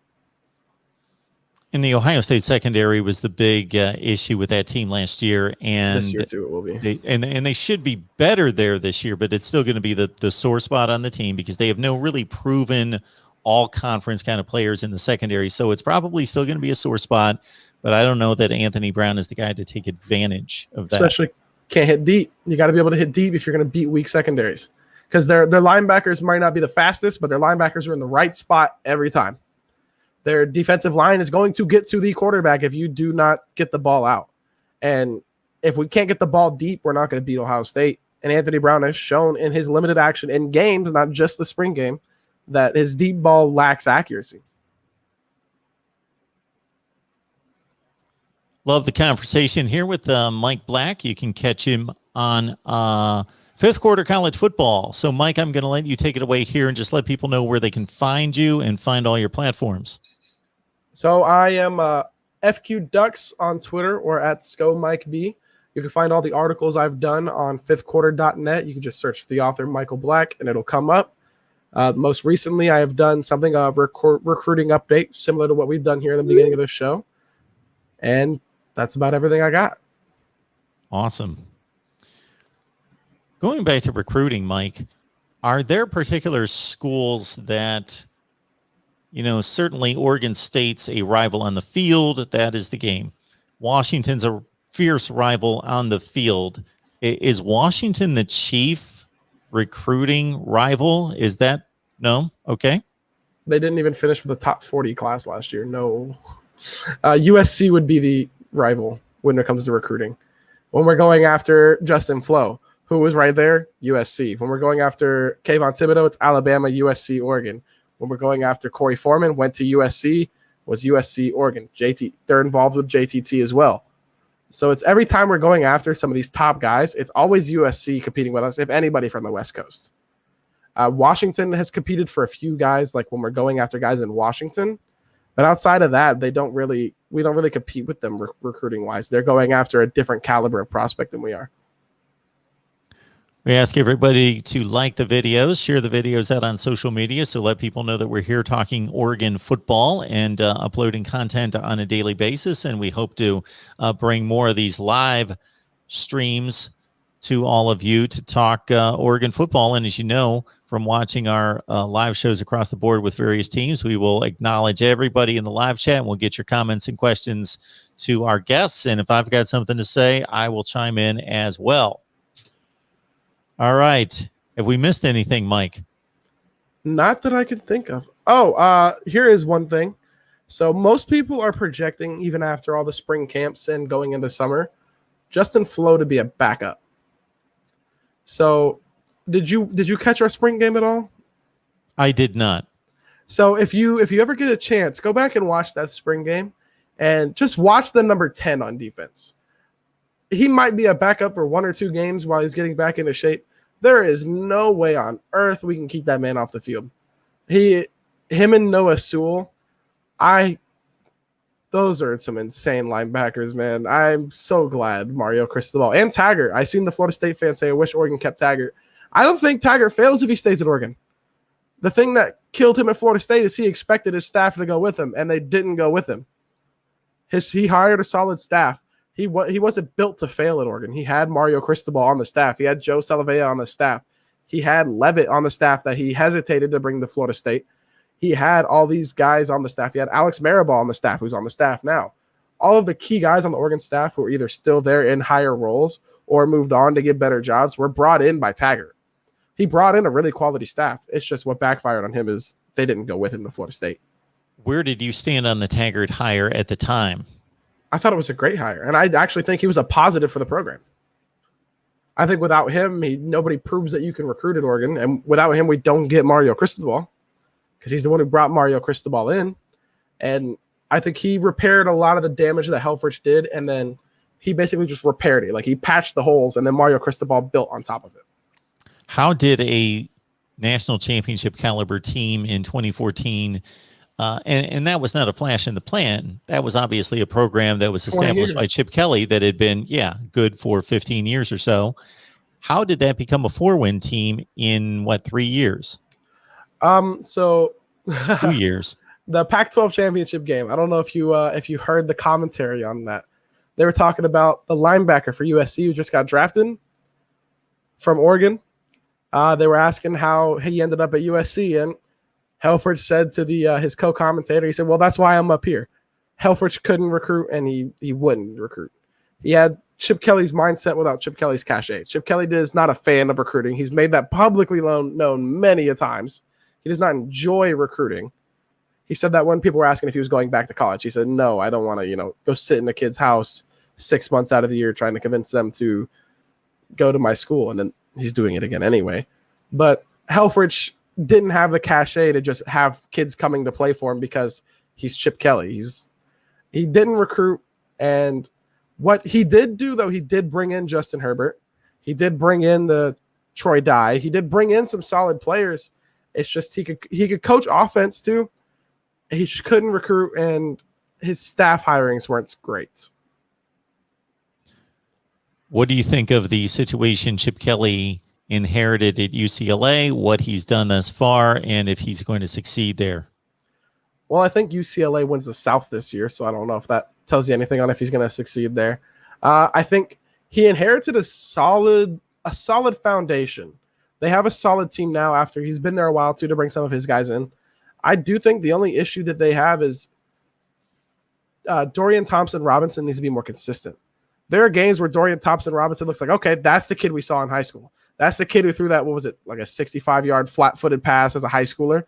And the Ohio State secondary was the big issue with that team last year, and this year too it will be. They should be better there this year, but it's still going to be the sore spot on the team because they have no really proven all-conference kind of players in the secondary. So it's probably still going to be a sore spot, but I don't know that Anthony Brown is the guy to take advantage of that. Especially can't hit deep. You got to be able to hit deep if you're going to beat weak secondaries. Because their linebackers might not be the fastest, but their linebackers are in the right spot every time. Their defensive line is going to get to the quarterback if you do not get the ball out. And if we can't get the ball deep, we're not going to beat Ohio State. And Anthony Brown has shown in his limited action in games, not just the spring game, that his deep ball lacks accuracy. Love the conversation here with Mike Black. You can catch him on Fifth Quarter College Football. So, Mike, I'm going to let you take it away here and just let people know where they can find you and find all your platforms. So I am FQ Ducks on Twitter or at ScoMikeB. You can find all the articles I've done on fifthquarter.net. You can just search the author Michael Black and it'll come up. Most recently, I have done something of recruiting update, similar to what we've done here in the beginning of the show. And that's about everything I got. Awesome. Going back to recruiting, Mike, are there particular schools that, certainly Oregon State's a rival on the field. That is the game. Washington's a fierce rival on the field. Is Washington the chief recruiting rival? Is that no? Okay. They didn't even finish with the top 40 class last year. No. USC would be the rival when it comes to recruiting. When we're going after Justin Flo, who was right there? USC. When we're going after Kayvon Thibodeau, it's Alabama, USC, Oregon. When we're going after Corey Foreman, went to USC, was USC, Oregon. They're involved with JTT as well. So it's every time we're going after some of these top guys, it's always USC competing with us, if anybody from the West Coast. Washington has competed for a few guys, like when we're going after guys in Washington. But outside of that, we don't really compete with them recruiting-wise. They're going after a different caliber of prospect than we are. We ask everybody to like the videos, share the videos out on social media, so let people know that we're here talking Oregon football and uploading content on a daily basis. And we hope to bring more of these live streams to all of you to talk Oregon football. And as you know, from watching our live shows across the board with various teams, we will acknowledge everybody in the live chat, and we'll get your comments and questions to our guests. And if I've got something to say, I will chime in as well. All right. Have we missed anything, Mike? Not that I can think of. Oh, here is one thing. So most people are projecting, even after all the spring camps and going into summer, Justin Flo to be a backup. So did you catch our spring game at all? I did not. So if you ever get a chance, go back and watch that spring game and just watch the number 10 on defense. He might be a backup for 1 or 2 games while he's getting back into shape. There is no way on earth we can keep that man off the field. Him and Noah Sewell, the Those are some insane linebackers, man. I'm so glad Mario Cristobal and Taggart. I seen the Florida State fans say, I wish Oregon kept Taggart. I don't think Taggart fails if he stays at Oregon. The thing that killed him at Florida State is he expected his staff to go with him, and they didn't go with him. He hired a solid staff. He wasn't built to fail at Oregon. He had Mario Cristobal on the staff. He had Joe Salavea on the staff. He had Levitt on the staff that he hesitated to bring to Florida State. He had all these guys on the staff. He had Alex Maribel on the staff, who's on the staff now. All of the key guys on the Oregon staff who are either still there in higher roles or moved on to get better jobs were brought in by Taggart. He brought in a really quality staff. It's just what backfired on him is they didn't go with him to Florida State. Where did you stand on the Taggart hire at the time? I thought it was a great hire, and I actually think he was a positive for the program. I think without him, nobody proves that you can recruit at Oregon, and without him, we don't get Mario Cristobal because he's the one who brought Mario Cristobal in, and I think he repaired a lot of the damage that Helfrich did, and then he basically just repaired it. Like he patched the holes, and then Mario Cristobal built on top of it. How did a national championship caliber team in 2014, and that was not a flash in the pan. That was obviously a program that was established by Chip Kelly that had been, good for 15 years or so. How did that become a 4-win team in 3 years? So 2 years. The Pac-12 championship game. I don't know if you heard the commentary on that. They were talking about the linebacker for USC who just got drafted from Oregon. They were asking how he ended up at USC, and Helfrich said to his co-commentator, he said, well, that's why I'm up here. Helfrich couldn't recruit, and he wouldn't recruit. He had Chip Kelly's mindset without Chip Kelly's cachet. Chip Kelly is not a fan of recruiting. He's made that publicly known many a times. He does not enjoy recruiting. He said that when people were asking if he was going back to college, he said, no, I don't want to, go sit in a kid's house 6 months out of the year trying to convince them to go to my school. And then he's doing it again anyway. But Helfrich didn't have the cachet to just have kids coming to play for him because he's Chip Kelly. He didn't recruit. And what he did do, though, he did bring in Justin Herbert. He did bring in the Troy Dye. He did bring in some solid players. It's just he could coach offense too. He just couldn't recruit, and his staff hirings weren't great. What do you think of the situation Chip Kelly inherited at UCLA, what he's done thus far, and if he's going to succeed there? Well, I think UCLA wins the South this year, so I don't know if that tells you anything on if he's going to succeed there. I think he inherited a solid foundation. They have a solid team now after he's been there a while too to bring some of his guys in. I do think the only issue that they have is Dorian Thompson-Robinson needs to be more consistent. There are games where Dorian Thompson-Robinson looks like, okay, that's the kid we saw in high school. That's the kid who threw that, what was it, like a 65-yard flat-footed pass as a high schooler.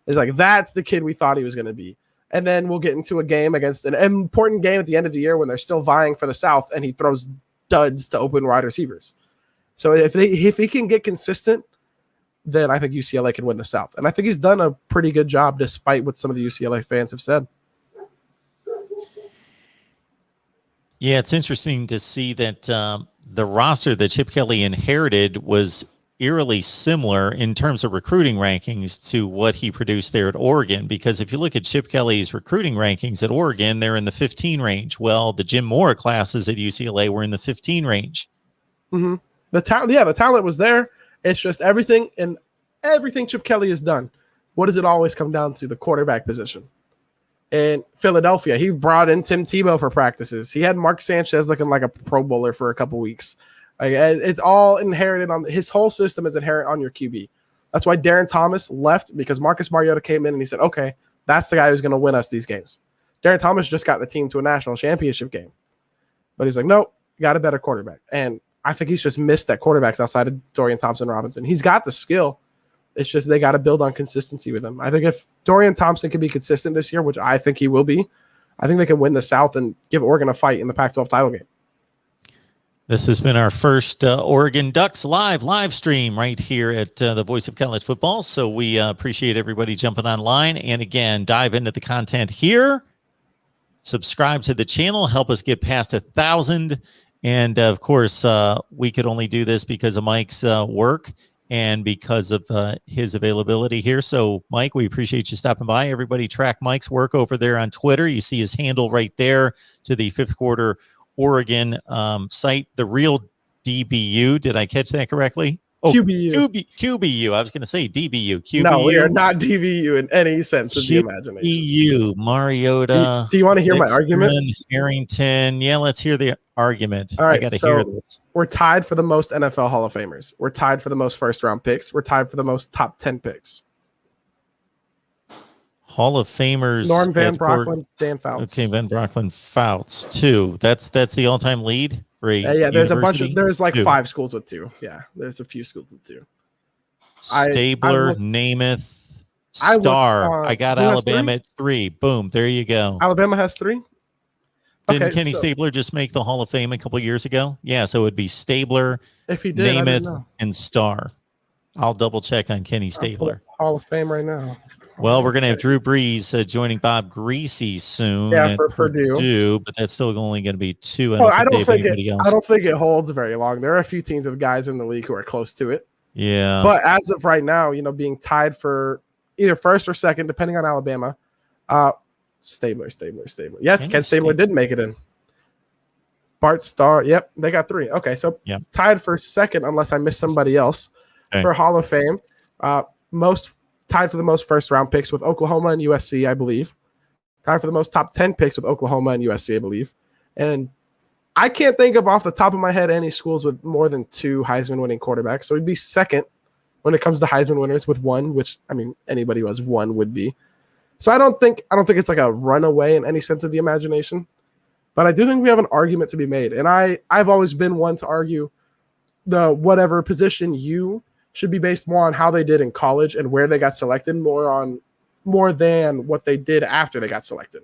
It's like, that's the kid we thought he was going to be. And then we'll get into a game against an important game at the end of the year when they're still vying for the South, and he throws duds to open wide receivers. So if he can get consistent, then I think UCLA can win the South. And I think he's done a pretty good job despite what some of the UCLA fans have said. Yeah, it's interesting to see that the roster that Chip Kelly inherited was eerily similar in terms of recruiting rankings to what he produced there at Oregon. Because if you look at Chip Kelly's recruiting rankings at Oregon, they're in the 15 range. Well, the Jim Moore classes at UCLA were in the 15 range. Mm-hmm. The talent was there. It's just everything Chip Kelly has done. What does it always come down to? The quarterback position. In Philadelphia, he brought in Tim Tebow for practices. He had Mark Sanchez looking like a Pro Bowler for a couple weeks. It's all inherited on his whole system is inherent on your QB. That's why Darren Thomas left, because Marcus Mariota came in and he said, okay, that's the guy who's going to win us these games. Darren Thomas just got the team to a national championship game. But he's like, nope, got a better quarterback. And I think he's just missed at quarterbacks outside of Dorian Thompson-Robinson. He's got the skill. It's just they got to build on consistency with him. I think if Dorian Thompson can be consistent this year, which I think he will be, I think they can win the South and give Oregon a fight in the Pac-12 title game. This has been our first Oregon Ducks live stream right here at the Voice of College Football. So we appreciate everybody jumping online. And again, dive into the content here. Subscribe to the channel. Help us get past 1,000. And of course, we could only do this because of Mike's work and because of his availability here. So, Mike, we appreciate you stopping by. Everybody track Mike's work over there on Twitter. You see his handle right there to the Fifth Quarter Oregon site, The Real DBU. Did I catch that correctly? Oh, QBU. QBU. I was going to say DBU. QBU. No, we are not DBU in any sense of the imagination. QBU. Mariota. Do you want to hear my argument? Harrington. Yeah, let's hear the argument. All right, I got to hear this. We're tied for the most NFL Hall of Famers. We're tied for the most first-round picks. We're tied for the most top 10 picks. Hall of Famers. Norm Van Brocklin, Dan Fouts. Okay, Van Brocklin, Fouts, 2. That's the all-time lead for a there's a bunch of there's like 2. 5 schools with 2. Yeah, there's a few schools with 2. Stabler, Namath, Star. I got Alabama at 3. Boom, there you go. Alabama has 3. Didn't Kenny Stabler just make the Hall of Fame a couple years ago? Yeah, so it would be Stabler, if he did, Namath, and Star. I'll double check on Kenny Stabler. Hall of Fame right now. Well, we're going to have Drew Brees joining Bob Greasy soon. Yeah, for Purdue, but that's still only going to be 2. I don't think it holds very long. There are a few teams of guys in the league who are close to it. Yeah. But as of right now, being tied for either first or second, depending on Alabama, Stabler. Yeah, Ken Stabler did make it in. Bart Starr. Yep, they got 3. Okay, so tied for second, unless I missed somebody else for Hall of Fame. Tied for the most first-round picks with Oklahoma and USC, I believe. Tied for the most top 10 picks with Oklahoma and USC, I believe. And I can't think of off the top of my head any schools with more than 2 Heisman-winning quarterbacks. So he'd be second when it comes to Heisman winners with 1, which anybody who has 1 would be. So I don't think it's like a runaway in any sense of the imagination. But I do think we have an argument to be made. And I've always been one to argue the whatever position you should be based more on how they did in college and where they got selected more than what they did after they got selected.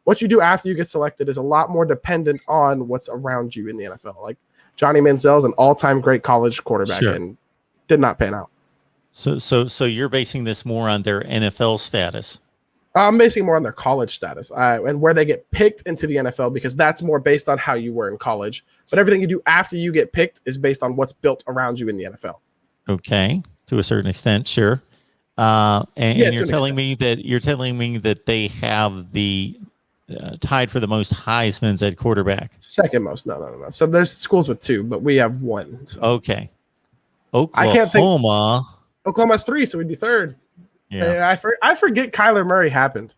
What you do after you get selected is a lot more dependent on what's around you in the NFL. Like Johnny Manziel is an all-time great college quarterback and did not pan out. So you're basing this more on their NFL status? I'm basing more on their college status and where they get picked into the NFL, because that's more based on how you were in college. But everything you do after you get picked is based on what's built around you in the NFL. Okay, to a certain extent, sure. And you're telling me that they have the tied for the most Heismans at quarterback. Second most. No. So there's schools with 2, but we have 1. So. Okay. Oklahoma has 3, so we'd be third. Yeah. I forget Kyler Murray happened.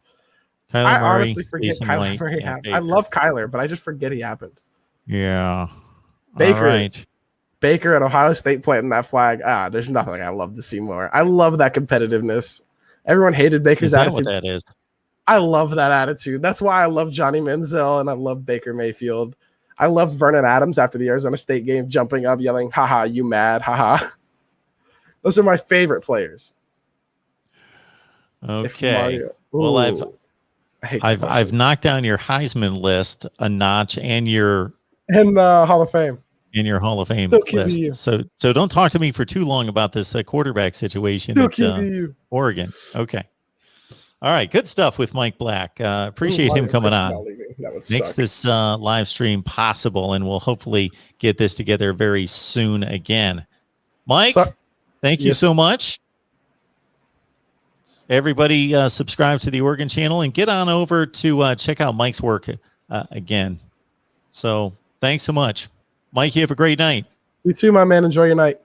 I honestly forget Kyler Murray happened. I love Kyler, but I just forget he happened. Yeah. Baker. All right. Baker at Ohio State planting that flag. There's nothing I love to see more. I love that competitiveness. Everyone hated Baker's attitude. What that is? I love that attitude. That's why I love Johnny Manziel and I love Baker Mayfield. I loved Vernon Adams after the Arizona State game, jumping up, yelling, "Haha, you mad? Haha." Those are my favorite players. Okay. Well, I've knocked down your Heisman list a notch and your Hall of Fame. In your Hall of Fame list. So don't talk to me for too long about this quarterback situation at Oregon. Okay. All right. Good stuff with Mike Black. Appreciate him coming on. Makes this live stream possible, and we'll hopefully get this together very soon again. Mike, thank you so much. Everybody subscribe to the Oregon channel and get on over to check out Mike's work again. So thanks so much. Mike, you have a great night. You too, my man. Enjoy your night.